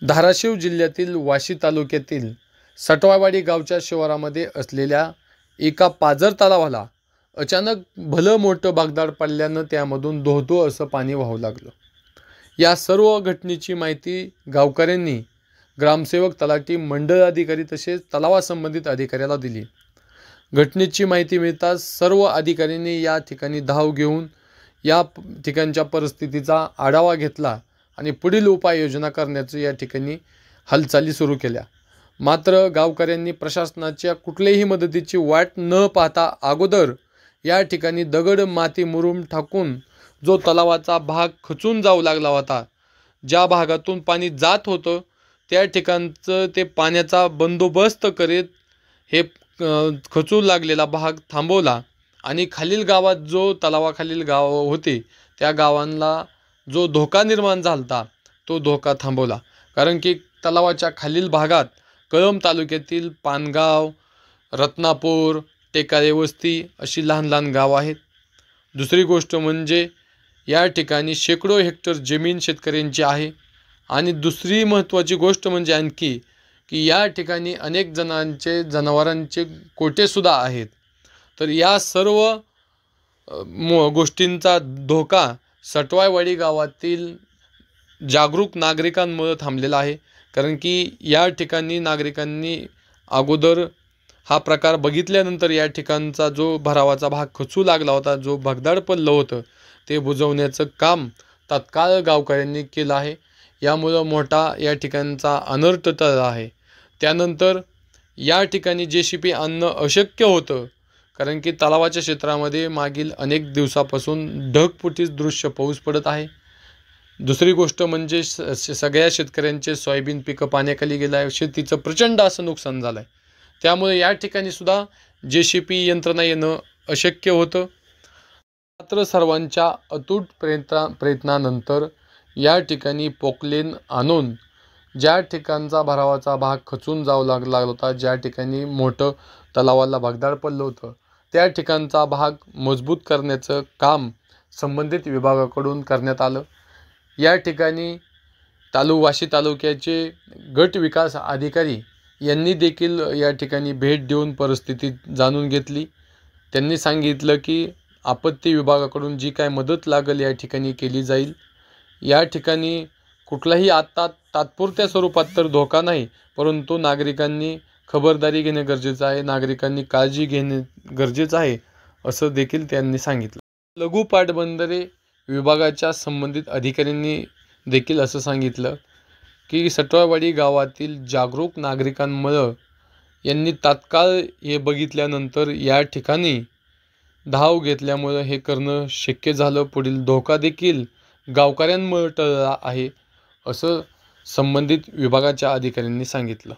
धाराशिव जिल्ह्यातील वाशी तालुक्यातील सटवावाडी गावच्या शिवारामध्ये असलेल्या एका पाझर तलावाला अचानक भलं मोठं बागदाड पडल्यानं त्यामधून धो-धो असं पाणी वाहू लागलं। या सर्व घटनेची माहिती गावकऱ्यांनी ग्रामसेवक, तलाठी, मंडळ अधिकारी तसेच तलावासंबंधित अधिकाऱ्याला दिली। घटनेची माहिती मिळताच सर्व अधिकाऱ्यांनी या ठिकाणी धाव घेऊन या ठिकाणच्या परिस्थितीचा आढावा घेतला आणि पुढील उपाययोजना करण्याची या ठिकाणी हालचाली सुरू केल्या। मात्र गावकऱ्यांनी प्रशासनाच्या कुठल्याही मदतीची वाट न पाहता अगोदर या ठिकाणी दगड, माती, मुरुम टाकून जो तलावाचा भाग खचून जाऊ लागला होता, ज्या भागातून पाणी जात होतं त्या ठिकाणचं ते पाण्याचा बंदोबस्त करीत हे खचू लागलेला भाग थांबवला आणि खालील गावात जो तलावाखालील गाव होते त्या गावांना जो धोका निर्माण झालता तो धोका थांबवला। कारण की तलावाच्या खालील भागात कळंब तालुक्यातील पानगाव, रत्नापूर, टेकाळे वस्ती अशी लहान लहान गावं आहेत। दुसरी गोष्ट म्हणजे या ठिकाणी शेकडो हेक्टर जमीन शेतकऱ्यांची आहे आणि दुसरी महत्त्वाची गोष्ट म्हणजे आणखी की या ठिकाणी अनेक जणांचे जनावरांचे कोटेसुद्धा आहेत। तर या सर्व गोष्टींचा धोका सटवावाडी गावातील जागरूक नागरिकांमुळे थांबलेला आहे। कारण की या ठिकाणी नागरिकांनी अगोदर हा प्रकार बघितल्यानंतर या ठिकाणचा जो भरावाचा भाग खचू लागला होता, जो भगदाड पडलं होतं, ते बुजवण्याचं काम तात्काळ गावकऱ्यांनी केलं आहे। यामुळं मोठा या ठिकाणचा अनर्थ टळला आहे। त्यानंतर या ठिकाणी JCB आणणं अशक्य होतं, कारण की तलावाच्या क्षेत्रामध्ये मागील अनेक दिवसापासून ढगफुटीच दृश्य पाऊस पडत आहे। दुसरी गोष्ट म्हणजे सगळ्या शेतकऱ्यांचे सोयाबीन पिकं पाण्याखाली गेलं आहे, शेतीचं प्रचंड असं नुकसान झालं आहे। त्यामुळे या ठिकाणी सुद्धा JCB यंत्रणा येणं अशक्य होतं। मात्र सर्वांच्या अतूट प्रयत्नानंतर या ठिकाणी पोकलेन आणून ज्या ठिकाणचा भरावाचा भाग खचून जाऊ लागला होता, ज्या ठिकाणी मोठं तलावाला भगदाड पडलं होतं, त्या ठिकाणचा भाग मजबूत करण्याचं काम संबंधित विभागाकडून करण्यात आलं। या ठिकाणी वाशी तालुक्याचे गट विकास अधिकारी यांनी देखील या ठिकाणी भेट देऊन परिस्थिती जाणून घेतली। त्यांनी सांगितलं की आपत्ती विभागाकडून जी काय मदत लागेल या ठिकाणी केली जाईल। या ठिकाणी कुठलाही आता तात्पुरत्या स्वरूपात तर धोका नाही, परंतु नागरिकांनी खबरदारी घेणे गरजेचं आहे, नागरिकांनी काळजी घेणे गरजेचं आहे असं देखील त्यांनी सांगितलं। लघु पाटबंधारे विभागाच्या संबंधित अधिकाऱ्यांनी देखील असं सांगितलं की सटवावाडी गावातील जागरूक नागरिकांमुळे यांनी तात्काळ हे बघितल्यानंतर या ठिकाणी धाव घेतल्यामुळे हे करणं शक्य झालं। पुढील धोका देखील गावकऱ्यांमुळे टळला आहे असं संबंधित विभागाच्या अधिकाऱ्यांनी सांगितलं।